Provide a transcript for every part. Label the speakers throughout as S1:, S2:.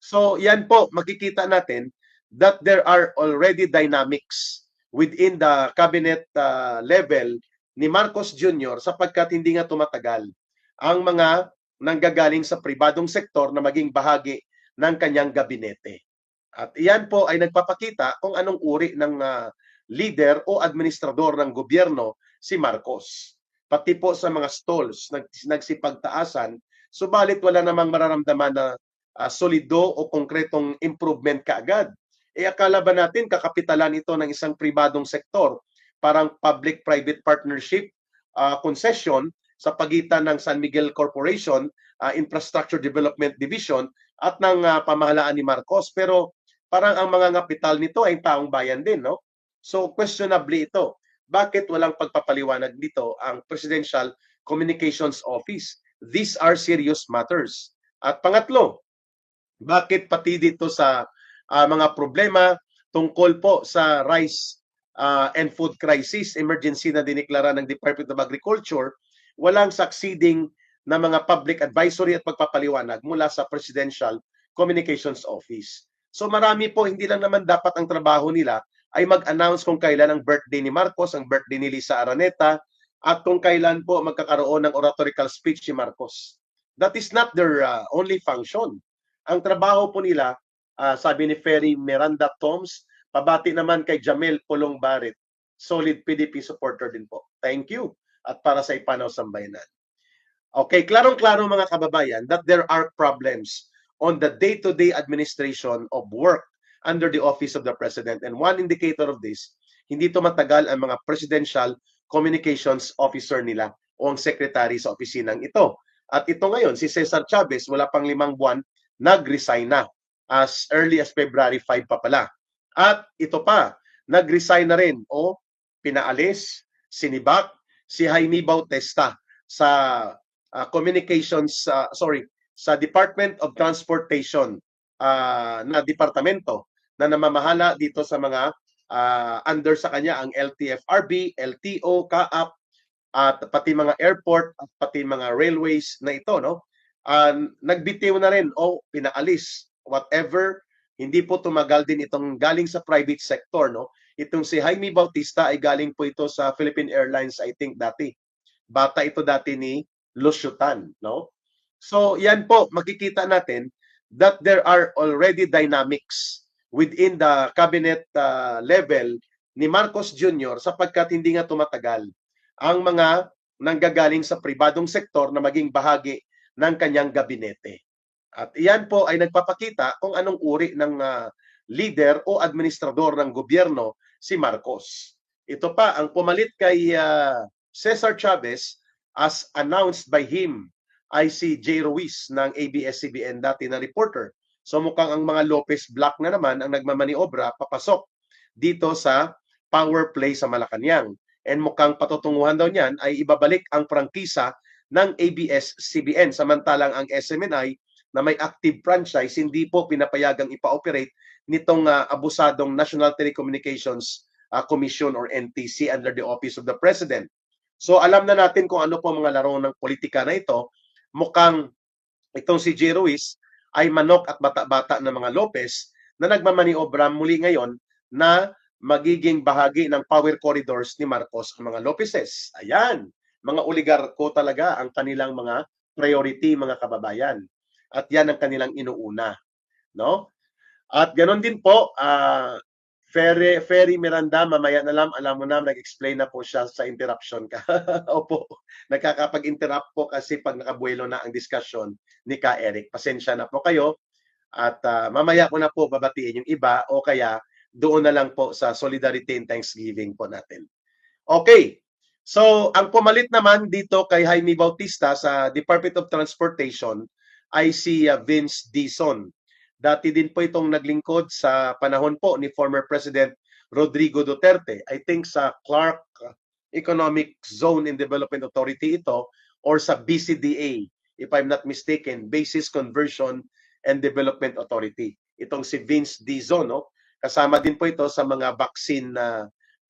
S1: So yan po, makikita natin that there are already dynamics within the cabinet level ni Marcos Jr. sapagkat hindi nga tumatagal ang mga nanggagaling sa pribadong sektor na maging bahagi ng kanyang gabinete. At iyan po ay nagpapakita kung anong uri ng leader o administrador ng gobyerno si Marcos. Pati po sa mga stalls, nagsipagtaasan, subalit wala namang mararamdaman na solido o konkretong improvement kaagad. Akala ba natin kakapitalan ito ng isang pribadong sektor, parang public-private partnership concession sa pagitan ng San Miguel Corporation, Infrastructure Development Division at ng pamahalaan ni Marcos. Pero parang ang mga kapital nito ay taong bayan din, no? So questionably ito. Bakit walang pagpapaliwanag dito ang Presidential Communications Office? These are serious matters. At pangatlo, bakit pati dito sa mga problema tungkol po sa rice and food crisis, emergency na diniklara ng Department of Agriculture, walang succeeding na mga public advisory at pagpapaliwanag mula sa Presidential Communications Office. So marami po, hindi lang naman dapat ang trabaho nila ay mag-announce kung kailan ang birthday ni Marcos, ang birthday ni Lisa Araneta, at kung kailan po magkakaroon ng oratorical speech si Marcos. That is not their only function. Ang trabaho po nila, sabi ni Ferry Miranda Toms, pabati naman kay Jamel Pulong Barit, solid PDP supporter din po. Thank you. At para sa Ipanaw Sambayanan. Okay, klarong-klaro mga kababayan that there are problems on the day-to-day administration of work under the office of the President. And one indicator of this, hindi tumatagal ang mga presidential communications officer nila o ang secretary sa opisinang ito. At ito ngayon, si Cesar Chavez, wala pang 5 buwan, nag-resign na as early as February 5 pa pala. At ito pa, nag-resign na rin o pinaalis, sinibak, si Jaime Bautista sa sa Department of Transportation na departamento na namamahala dito sa mga under sa kanya ang LTFRB, LTO, CAAP, at pati mga airport at pati mga railways na ito, no? Nagbitiw na rin o pinaalis, whatever. Hindi po tumagal din itong galing sa private sector, no? Itong si Jaime Bautista ay galing po ito sa Philippine Airlines, I think dati. Bata ito dati ni Lucio Tan, no? So yan po, makikita natin that there are already dynamics within the cabinet level ni Marcos Jr. sapagkat hindi nga tumatagal ang mga nanggagaling sa pribadong sektor na maging bahagi ng kanyang gabinete. At iyan po ay nagpapakita kung anong uri ng leader o administrador ng gobyerno si Marcos. Ito pa, ang pumalit kay Cesar Chavez as announced by him ay si Jay Ruiz ng ABS-CBN dati na reporter. So mukhang ang mga Lopez Black na naman ang nagmamaniobra papasok dito sa power play sa Malacanang. And mukhang patutunguhan daw niyan ay ibabalik ang prangkisa ng ABS-CBN samantalang ang SMNI na may active franchise hindi po pinapayagang ipa-operate nitong abusadong National Telecommunications Commission or NTC under the Office of the President. So alam na natin kung ano po mga laro ng politika na ito. Mukhang itong si Jay Ruiz ay manok at bata-bata ng mga Lopez na nagmamaniobra muli ngayon na magiging bahagi ng power corridors ni Marcos ang mga Lopezes. Ayan, mga oligarko talaga ang kanilang mga priority, mga kababayan. At yan ang kanilang inuuna, no? At ganoon din po, Ferry Miranda, mamaya na lang, alam mo na, nag-explain na po siya sa interruption ka. Opo, nakakapag-interrupt po kasi pag nakabuelo na ang discussion ni Ka Eric. Pasensya na po kayo at mamaya ko na po babatiin yung iba o kaya doon na lang po sa Solidarity and Thanksgiving po natin. Okay, so ang pumalit naman dito kay Jaime Bautista sa Department of Transportation ay si Vince Dizon. Dati din po itong naglingkod sa panahon po ni former President Rodrigo Duterte. I think sa Clark Economic Zone and Development Authority ito or sa BCDA, if I'm not mistaken, Basis Conversion and Development Authority. Itong si Vince Dizon, no? Kasama din po ito sa mga vaccine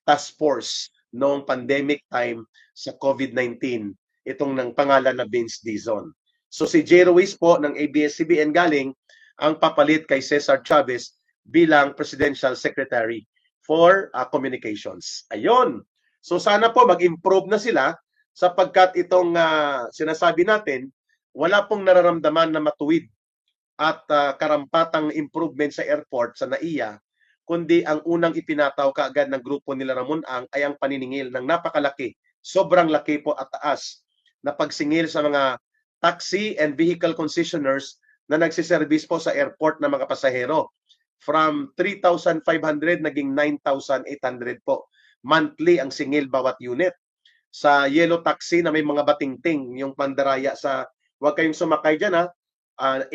S1: task force noong pandemic time sa COVID-19. Itong ng pangalan na Vince Dizon. So si Jay Ruiz po ng ABS-CBN galing ang papalit kay Cesar Chavez bilang Presidential Secretary for Communications. Ayun. So sana po mag-improve na sila sapagkat itong sinasabi natin, wala pong nararamdaman na matuwid at karampatang improvement sa airport sa NAIA, kundi ang unang ipinataw kaagad ng grupo nila Ramon Ang ay ang paniningil ng napakalaki, sobrang laki po at taas na pagsingil sa mga taxi and vehicle concessionaires na nagsiservice po sa airport ng mga pasahero. From 3,500 naging 9,800 po. Monthly ang singil bawat unit. Sa yellow taxi na may mga batingting, yung pandaraya sa, huwag kayong sumakay dyan 80%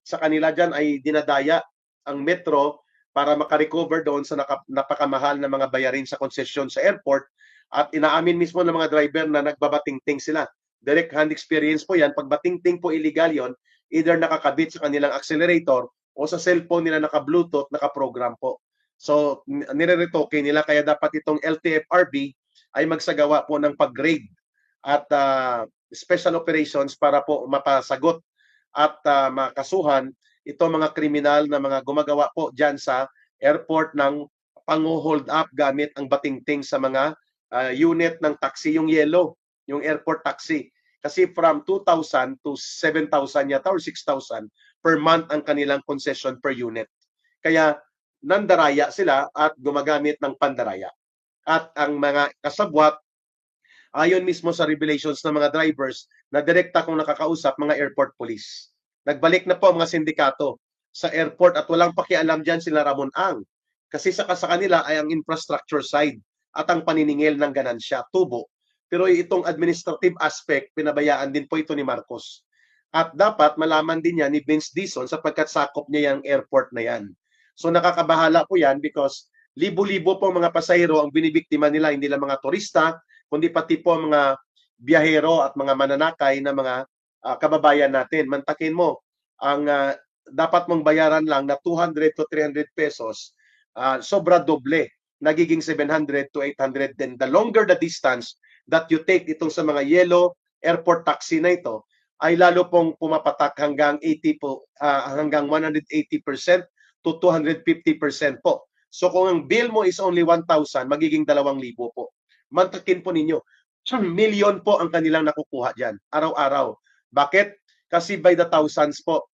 S1: sa kanila dyan ay dinadaya ang metro para makarecover doon sa napakamahal na mga bayarin sa konsesyon sa airport, at inaamin mismo ng mga driver na nagbabatingting sila. Direct hand experience po yan. Pag batingting po illegal yon, either nakakabit sa kanilang accelerator o sa cellphone nila naka-bluetooth, naka-program po. So nire-retoke nila, kaya dapat itong LTFRB ay magsagawa po ng pag-grade at special operations para po mapasagot at makasuhan ito mga kriminal na mga gumagawa po dyan sa airport ng pang-hold up gamit ang batingting sa mga unit ng taxi, yung yellow, yung airport taxi. Kasi from 2,000 to 7,000 yata or 6,000 per month ang kanilang concession per unit. Kaya nandaraya sila at gumagamit ng pandaraya. At ang mga kasabwat, ayon mismo sa revelations ng mga drivers na direkta kong nakakausap, mga airport police. Nagbalik na po ang mga sindikato sa airport at walang pakialam dyan sila Ramon Ang. Kasi sa kanila ay ang infrastructure side at ang paniningil ng ganansya, tubo. Pero itong administrative aspect, pinabayaan din po ito ni Marcos. At dapat malaman din niya ni Vince Dizon sapagkat sakop niya yung airport na yan. So nakakabahala po yan because libo-libo po mga pasahero ang binibiktima nila, hindi lang mga turista, kundi pati po mga biyahero at mga mananakay na mga kababayan natin. Mantakin mo, ang dapat mong bayaran lang na 200 to 300 pesos, sobra doble, nagiging 700 to 800. Then the longer the distance that you take itong sa mga yellow airport taxi na ito, ay lalo pong pumapatak hanggang 80 po, hanggang 180% to 250% po. So kung ang bill mo is only 1,000, magiging 2,000 po. Mantakin po ninyo, million po ang kanilang nakukuha dyan, araw-araw. Bakit? Kasi by the thousands po,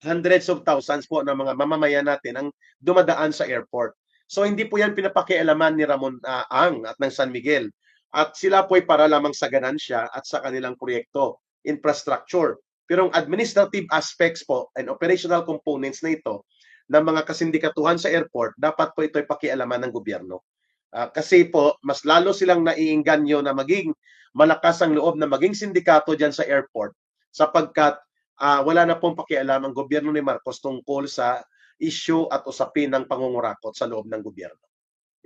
S1: hundreds of thousands po ng mga mamamayan natin ang dumadaan sa airport. So hindi po yan pinapakialaman ni Ramon Ang at ng San Miguel. At sila po ay para lamang sa ganansya at sa kanilang proyekto, infrastructure. Pero ang administrative aspects po and operational components na ito ng mga kasindikatuhan sa airport, dapat po ito ay pakialaman ng gobyerno. Kasi po, mas lalo silang naiinganyo na maging malakas ang loob na maging sindikato dyan sa airport sapagkat wala na pong pakialam ang gobyerno ni Marcos tungkol sa issue at usapin ng pangungurakot sa loob ng gobyerno.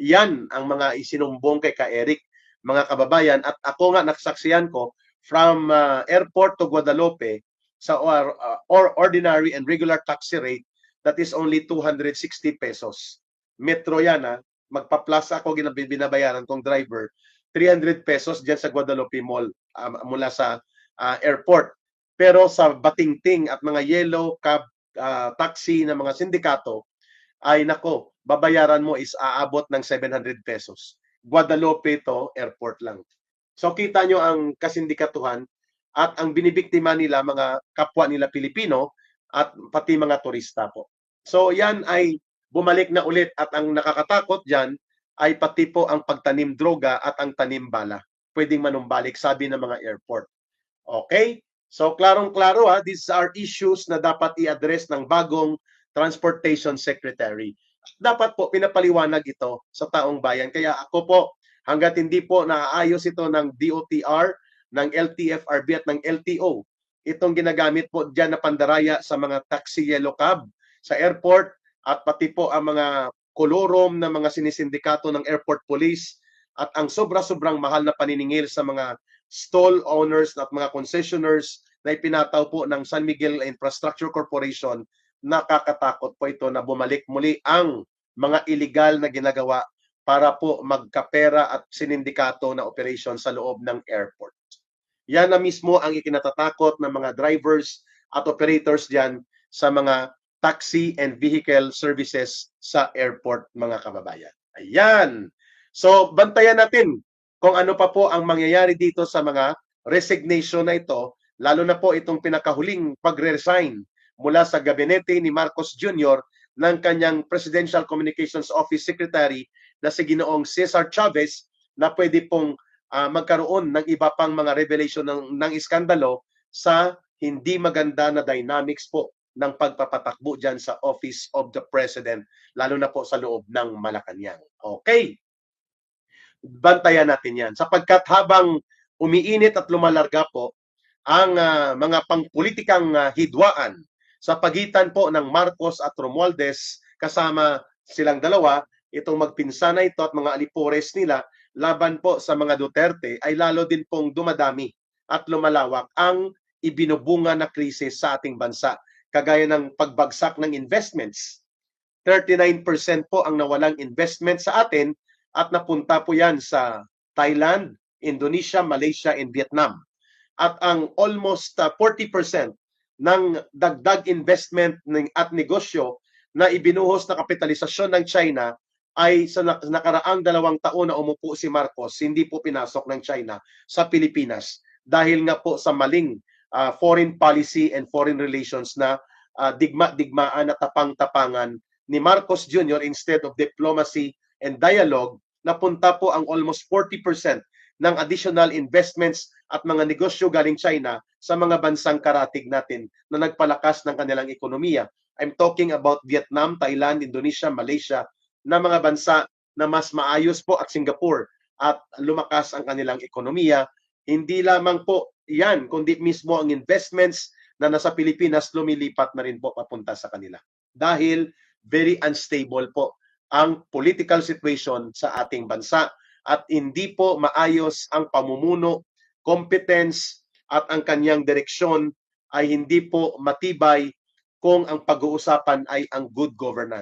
S1: Yan ang mga isinumbong kay Ka-Eric, mga kababayan, at ako nga nasaksiyan ko from airport to Guadalupe sa ordinary and regular taxi rate that is only 260 pesos. Metro yan magpa-plus ako, binabayaran kong driver 300 pesos dyan sa Guadalupe Mall mula sa airport. Pero sa batingting at mga yellow cab taxi na mga sindikato, ay nako, babayaran mo is aabot ng 700 pesos. Guadalupe to airport lang. So kita nyo ang kasindikatuhan at ang binibiktima nila mga kapwa nila Pilipino at pati mga turista po. So yan ay bumalik na ulit, at ang nakakatakot dyan ay pati po ang pagtanim droga at ang tanim bala. Pwedeng manumbalik, sabi ng mga airport. Okay? So klarong-klaro these are issues na dapat i-address ng bagong Transportation Secretary. Dapat po pinapaliwanag ito sa taong bayan. Kaya ako po, hanggat hindi po naaayos ito ng DOTR, ng LTFRB at ng LTO, itong ginagamit po dyan na pandaraya sa mga taxi yellow cab sa airport, at pati po ang mga kolorom na mga sinisindikato ng airport police, at ang sobra-sobrang mahal na paniningil sa mga stall owners at mga concessionaires na ipinataw po ng San Miguel Infrastructure Corporation, nakakatakot po ito na bumalik muli ang mga illegal na ginagawa para po magkapera at sinindikato na operation sa loob ng airport. Yan na mismo ang ikinatatakot ng mga drivers at operators dyan sa mga taxi and vehicle services sa airport, mga kababayan. Ayan. So, bantayan natin kung ano pa po ang mangyayari dito sa mga resignation na ito, lalo na po itong pinakahuling pagre-resign mula sa gabinete ni Marcos Jr. ng kanyang Presidential Communications Office Secretary na si Ginoong Cesar Chavez, na pwede pong magkaroon ng iba pang mga revelation ng iskandalo sa hindi maganda na dynamics po ng pagpapatakbo dyan sa Office of the President, lalo na po sa loob ng Malacanang. Okay, bantayan natin yan. Sapagkat habang umiinit at lumalarga po ang mga pangpolitikang hidwaan sa pagitan po ng Marcos at Romualdez, kasama silang dalawa, itong magpinsan na ito at mga alipores nila laban po sa mga Duterte, ay lalo din pong dumadami at lumalawak ang ibinubunga na krisis sa ating bansa. Kagaya ng pagbagsak ng investments. 39% po ang nawalang investment sa atin at napunta po yan sa Thailand, Indonesia, Malaysia, and Vietnam. At ang almost 40% ng dagdag investment at negosyo na ibinuhos na kapitalisasyon ng China ay sa nakaraang 2 taon na umupo si Marcos, hindi po pinasok ng China sa Pilipinas dahil nga po sa maling foreign policy and foreign relations na digma-digmaan at tapang-tapangan ni Marcos Jr. Instead of diplomacy and dialogue, napunta po ang almost 40% ng additional investments at mga negosyo galing China sa mga bansang karatig natin na nagpalakas ng kanilang ekonomiya. I'm talking about Vietnam, Thailand, Indonesia, Malaysia, na mga bansa na mas maayos po, at Singapore, at lumakas ang kanilang ekonomiya. Hindi lamang po yan, kundi mismo ang investments na nasa Pilipinas lumilipat na rin po papunta sa kanila. Dahil very unstable po ang political situation sa ating bansa at hindi po maayos ang pamumuno, competence at ang kanyang direksyon ay hindi po matibay kung ang pag-uusapan ay ang good governance.